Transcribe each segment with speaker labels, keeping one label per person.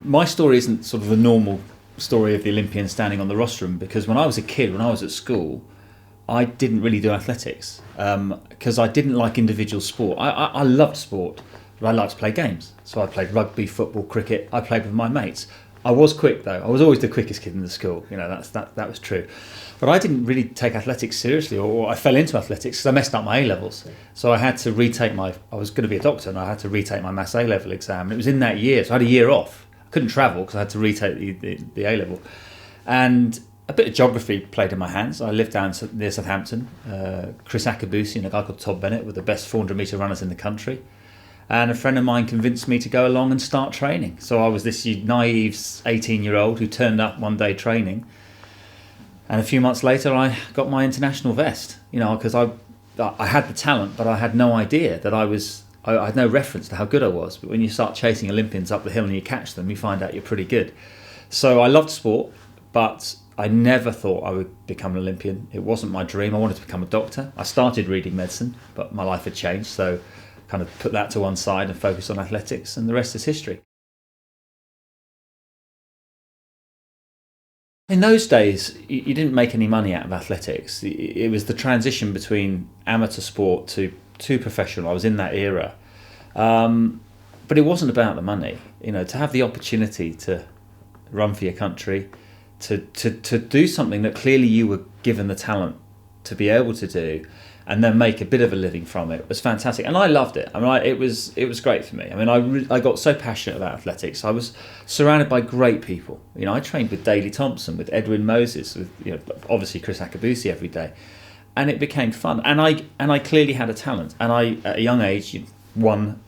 Speaker 1: my story isn't sort of the normal story of the Olympian standing on the rostrum, because when I was a kid, when I was at school, I didn't really do athletics because I didn't like individual sport. I loved sport, but I liked to play games. So I played rugby, football, cricket. I played with my mates. I was quick though. I was always the quickest kid in the school. That was true. But I didn't really take athletics seriously, or I fell into athletics because I messed up my A-levels. So I had to retake I was going to be a doctor, and I had to retake my Maths A-level exam. And it was in that year, so I had a year off. I couldn't travel because I had to retake the A-level. And a bit of geography played in my hands. I lived down near Southampton. Chris Akabusi and a guy called Todd Bennett were the best 400-metre runners in the country. And a friend of mine convinced me to go along and start training. So I was this naive 18-year-old who turned up one day training. And a few months later, I got my international vest. Because I had the talent, but I had no idea that I had no reference to how good I was. But when you start chasing Olympians up the hill and you catch them, you find out you're pretty good. So I loved sport, but I never thought I would become an Olympian. It wasn't my dream. I wanted to become a doctor. I started reading medicine, but my life had changed. So kind of put that to one side and focused on athletics, and the rest is history. In those days, you didn't make any money out of athletics. It was the transition between amateur sport to professional. I was in that era. But it wasn't about the money. To have the opportunity to run for your country, to do something that clearly you were given the talent to be able to do, and then make a bit of a living from it, was fantastic. And I loved it. It was great for me. I got so passionate about athletics. I was surrounded by great people. I trained with Daley Thompson, with Edwin Moses, with obviously Chris Akabusi every day, and it became fun. And I clearly had a talent. And I, at a young age, won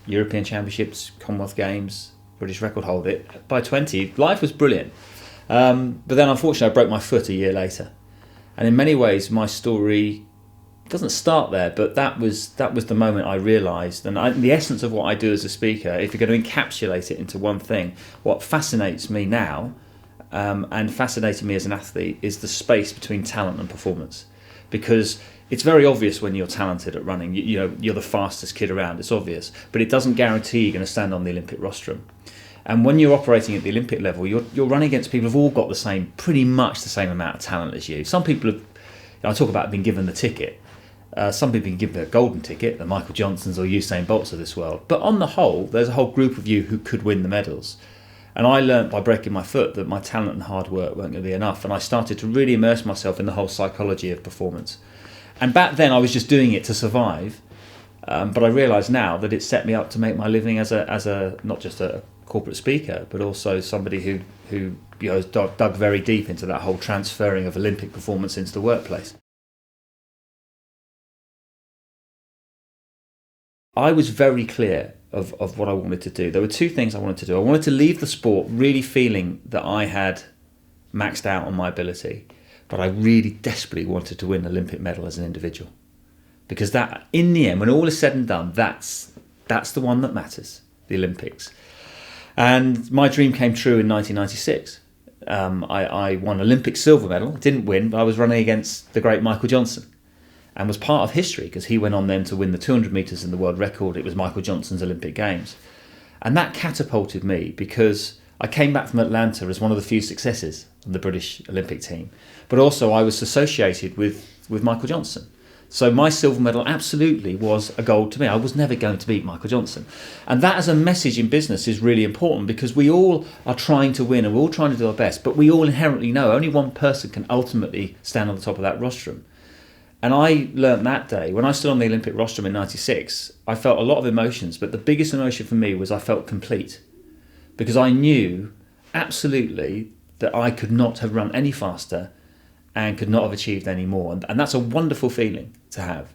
Speaker 1: European Championships, Commonwealth Games, British record holder. By 20, life was brilliant. But then unfortunately I broke my foot a year later. And in many ways my story doesn't start there, but that was the moment I realised, and the essence of what I do as a speaker, if you're going to encapsulate it into one thing, what fascinates me now, and fascinated me as an athlete, is the space between talent and performance. Because it's very obvious when you're talented at running, you're the fastest kid around, it's obvious, but it doesn't guarantee you're going to stand on the Olympic rostrum. And when you're operating at the Olympic level, you're running against people who've all got pretty much the same amount of talent as you. Some people have, I talk about being given the ticket. Some people can give the golden ticket, the Michael Johnsons or Usain Bolts of this world. But on the whole, there's a whole group of you who could win the medals. And I learnt by breaking my foot that my talent and hard work weren't going to be enough. And I started to really immerse myself in the whole psychology of performance. And back then I was just doing it to survive. But I realise now that it set me up to make my living as a not just a corporate speaker, but also somebody who has dug very deep into that whole transferring of Olympic performance into the workplace. I was very clear of what I wanted to do. There were two things I wanted to do. I wanted to leave the sport really feeling that I had maxed out on my ability, but I really desperately wanted to win an Olympic medal as an individual. Because that, in the end, when all is said and done, that's the one that matters, the Olympics. And my dream came true in 1996. I won Olympic silver medal. Didn't win, but I was running against the great Michael Johnson, and was part of history because he went on then to win the 200 metres in the world record. It was Michael Johnson's Olympic Games. And that catapulted me because I came back from Atlanta as one of the few successes of the British Olympic team. But also I was associated with Michael Johnson. So my silver medal absolutely was a gold to me. I was never going to beat Michael Johnson. And that as a message in business is really important because we all are trying to win and we're all trying to do our best, but we all inherently know only one person can ultimately stand on the top of that rostrum. And I learnt that day, when I stood on the Olympic rostrum in 96, I felt a lot of emotions, but the biggest emotion for me was I felt complete. Because I knew absolutely that I could not have run any faster and could not have achieved any more. And that's a wonderful feeling to have.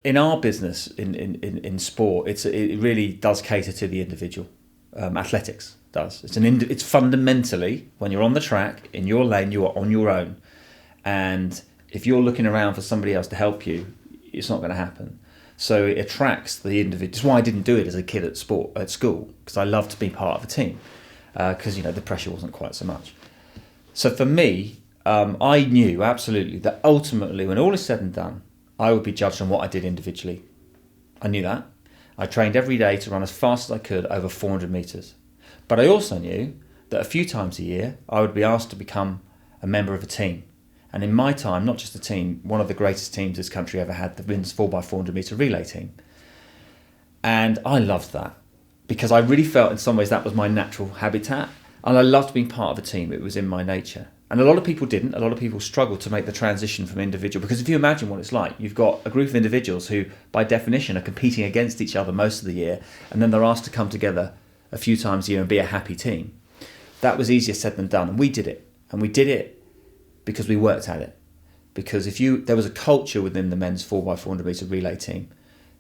Speaker 1: In our business, in sport, it really does cater to the individual. Athletics does. It's fundamentally, when you're on the track, in your lane, you are on your own. And if you're looking around for somebody else to help you, it's not going to happen. So it attracts the individual. That's why I didn't do it as a kid at school, because I loved to be part of a team, because the pressure wasn't quite so much. So for me, I knew absolutely that ultimately, when all is said and done, I would be judged on what I did individually. I knew that. I trained every day to run as fast as I could over 400 metres. But I also knew that a few times a year I would be asked to become a member of a team. And in my time, not just a team, one of the greatest teams this country ever had, the men's 4x400 metre relay team. And I loved that because I really felt in some ways that was my natural habitat. And I loved being part of a team. It was in my nature. And a lot of people didn't. A lot of people struggled to make the transition from individual. Because if you imagine what it's like, you've got a group of individuals who, by definition, are competing against each other most of the year. And then they're asked to come together a few times a year and be a happy team. That was easier said than done. And we did it. And we did it because we worked at it. Because there was a culture within the men's 4x400 metre relay team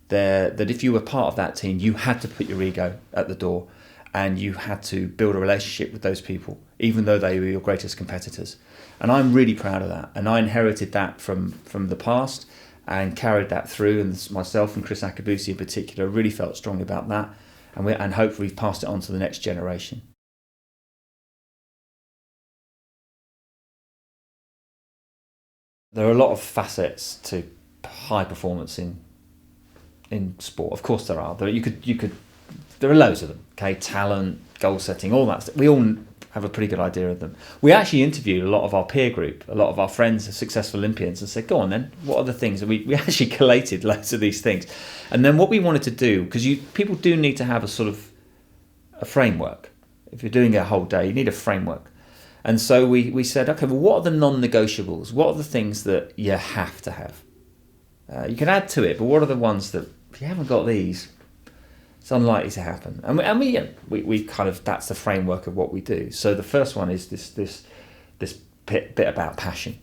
Speaker 1: that if you were part of that team, you had to put your ego at the door and you had to build a relationship with those people, even though they were your greatest competitors. And I'm really proud of that. And I inherited that from the past and carried that through. And myself and Chris Akabusi in particular really felt strongly about that. And hopefully we've passed it on to the next generation. There are a lot of facets to high performance in sport. Of course there are. There are loads of them. Okay, talent, goal setting, all that stuff. We all have a pretty good idea of them. We actually interviewed a lot of our peer group, a lot of our friends, successful Olympians, and said, "Go on then. What are the things?" And we actually collated loads of these things. And then what we wanted to do, because people do need to have a sort of a framework. If you're doing a whole day, you need a framework. And so we said, okay, well, what are the non-negotiables? What are the things that you have to have? You can add to it, but what are the ones that if you haven't got these, it's unlikely to happen? And we kind of, that's the framework of what we do. So the first one is this bit about passion,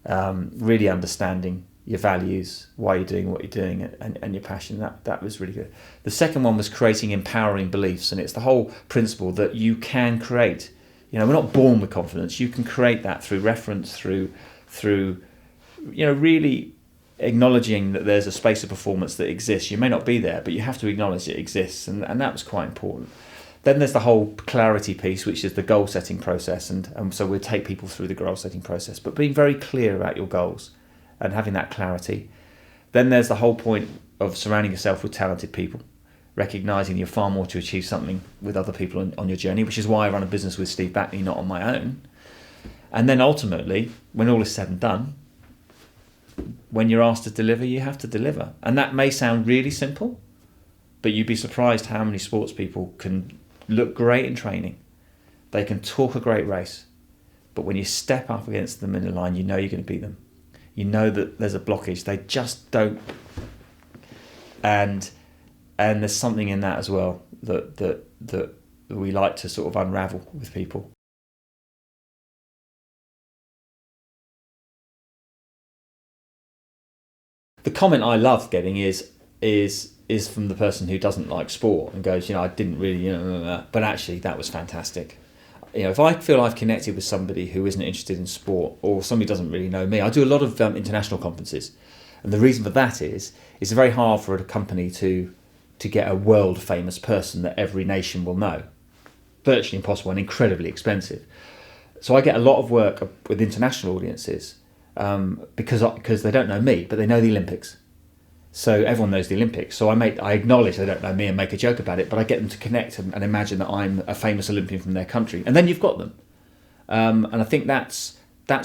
Speaker 1: really understanding your values, why you're doing what you're doing, and your passion. That was really good. The second one was creating empowering beliefs, and it's the whole principle that you can create. We're not born with confidence. You can create that through reference, through really acknowledging that there's a space of performance that exists. You may not be there, but you have to acknowledge it exists, and that was quite important. Then there's the whole clarity piece, which is the goal setting process, and so we'll take people through the goal setting process, but being very clear about your goals and having that clarity. Then there's the whole point of surrounding yourself with talented people, recognising you're far more to achieve something with other people on your journey, which is why I run a business with Steve Backney, not on my own. And then ultimately, when all is said and done, when you're asked to deliver, you have to deliver. And that may sound really simple, but you'd be surprised how many sports people can look great in training. They can talk a great race, but when you step up against them in the line, you know you're going to beat them. You know that there's a blockage. They just don't. And there's something in that as well that we like to sort of unravel with people. The comment I love getting is from the person who doesn't like sport and goes, I didn't really, but actually that was fantastic. If I feel I've connected with somebody who isn't interested in sport or somebody doesn't really know me, I do a lot of international conferences, and the reason for that is it's very hard for a company to get a world famous person that every nation will know. Virtually impossible and incredibly expensive. So I get a lot of work with international audiences because they don't know me, but they know the Olympics. So everyone knows the Olympics. So I acknowledge they don't know me and make a joke about it, but I get them to connect and imagine that I'm a famous Olympian from their country. And then you've got them. And I think that's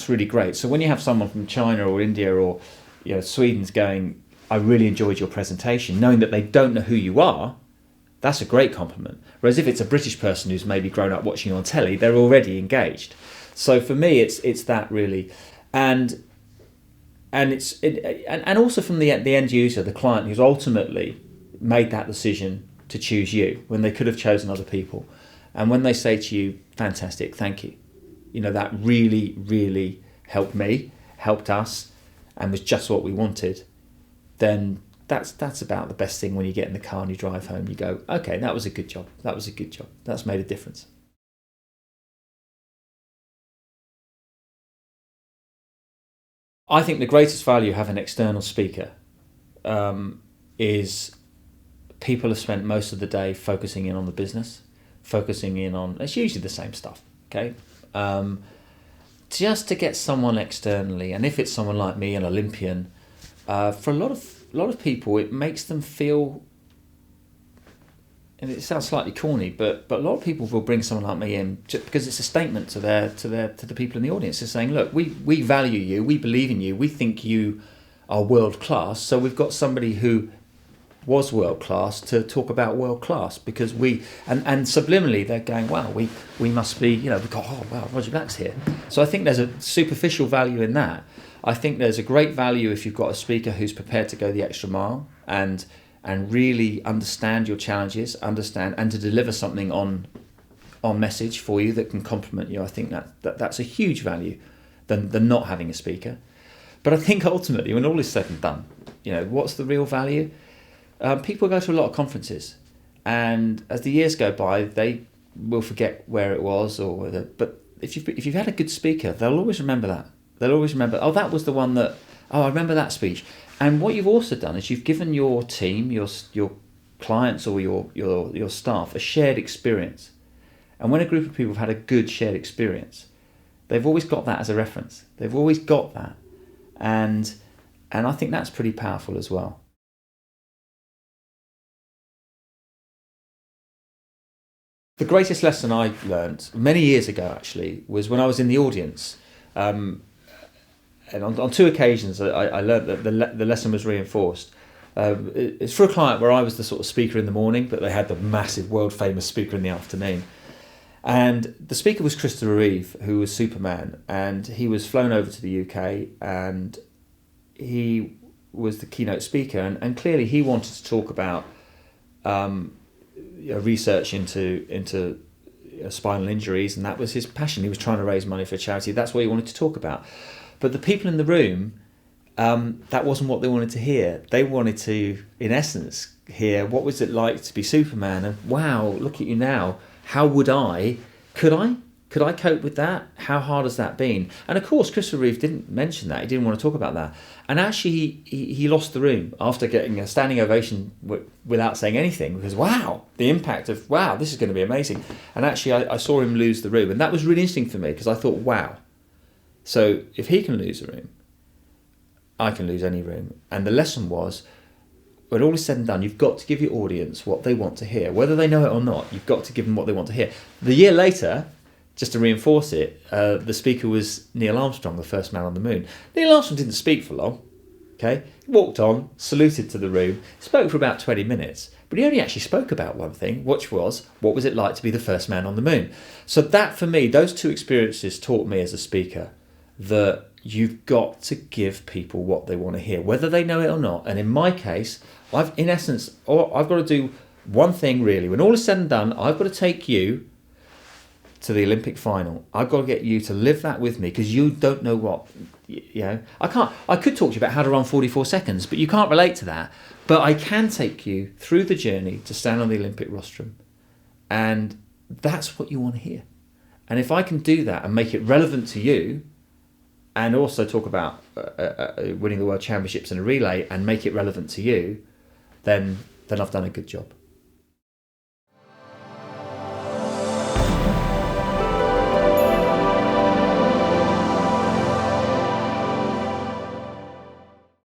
Speaker 1: really great. So when you have someone from China or India or Sweden's going, I really enjoyed your presentation, knowing that they don't know who you are, that's a great compliment. Whereas if it's a British person who's maybe grown up watching you on telly, they're already engaged. So for me, it's that really, and also from the end user, the client who's ultimately made that decision to choose you when they could have chosen other people, and when they say to you, "Fantastic, thank you," that really, really helped me, helped us, and was just what we wanted. Then that's about the best thing when you get in the car and you drive home. You go, okay, that was a good job. That was a good job. That's made a difference. I think the greatest value of having an external speaker is people have spent most of the day focusing in on the business, focusing in on, it's usually the same stuff, okay? Just to get someone externally, and if it's someone like me, an Olympian, for a lot of people, it makes them feel, and it sounds slightly corny, but a lot of people will bring someone like me in just because it's a statement to the people in the audience. It's saying, look, we value you, we believe in you, we think you are world class, so we've got somebody who was world class to talk about world class, because and subliminally they're going, wow, we must be, we go, oh wow, Roger Black's here. So I think there's a superficial value in that. I think there's a great value if you've got a speaker who's prepared to go the extra mile and really understand your challenges, and to deliver something on message for you that can complement you. I think that's a huge value than not having a speaker. But I think ultimately, when all is said and done, what's the real value? People go to a lot of conferences, and as the years go by, they will forget where it was, but if you've had a good speaker, they'll always remember that. They'll always remember, oh, that was the one that, oh, I remember that speech. And what you've also done is you've given your team, your clients or your staff a shared experience. And when a group of people have had a good shared experience, they've always got that as a reference. They've always got that. And I think that's pretty powerful as well. The greatest lesson I learned many years ago, actually, was when I was in the audience. And on 2 occasions, I learned that the lesson was reinforced. It's for a client where I was the sort of speaker in the morning, but they had the massive world-famous speaker in the afternoon. And the speaker was Christopher Reeve, who was Superman, and he was flown over to the UK, and he was the keynote speaker. And clearly he wanted to talk about research into spinal injuries, and that was his passion. He was trying to raise money for a charity. That's what he wanted to talk about. But the people in the room, that wasn't what they wanted to hear. They wanted to, in essence, hear what was it like to be Superman, and wow, look at you now. How would could I cope with that? How hard has that been? And of course, Christopher Reeve didn't mention that. He didn't want to talk about that. And actually, he lost the room after getting a standing ovation without saying anything, because wow, the impact of, wow, this is going to be amazing. And actually, I saw him lose the room. And that was really interesting for me, because I thought, wow. So if he can lose a room, I can lose any room. And the lesson was, when all is said and done, you've got to give your audience what they want to hear. Whether they know it or not, you've got to give them what they want to hear. The year later, just to reinforce it, the speaker was Neil Armstrong, the first man on the moon. Neil Armstrong didn't speak for long. Okay, he walked on, saluted to the room, spoke for about 20 minutes, but he only actually spoke about one thing, which was, what was it like to be the first man on the moon? So that, for me, those 2 experiences taught me as a speaker that you've got to give people what they want to hear, whether they know it or not. And in my case, I've got to do one thing really. When all is said and done, I've got to take you to the Olympic final. I've got to get you to live that with me, because you don't know what, I could talk to you about how to run 44 seconds, but you can't relate to that. But I can take you through the journey to stand on the Olympic rostrum. And that's what you want to hear. And if I can do that and make it relevant to you, and also talk about winning the world championships in a relay and make it relevant to you, then I've done a good job.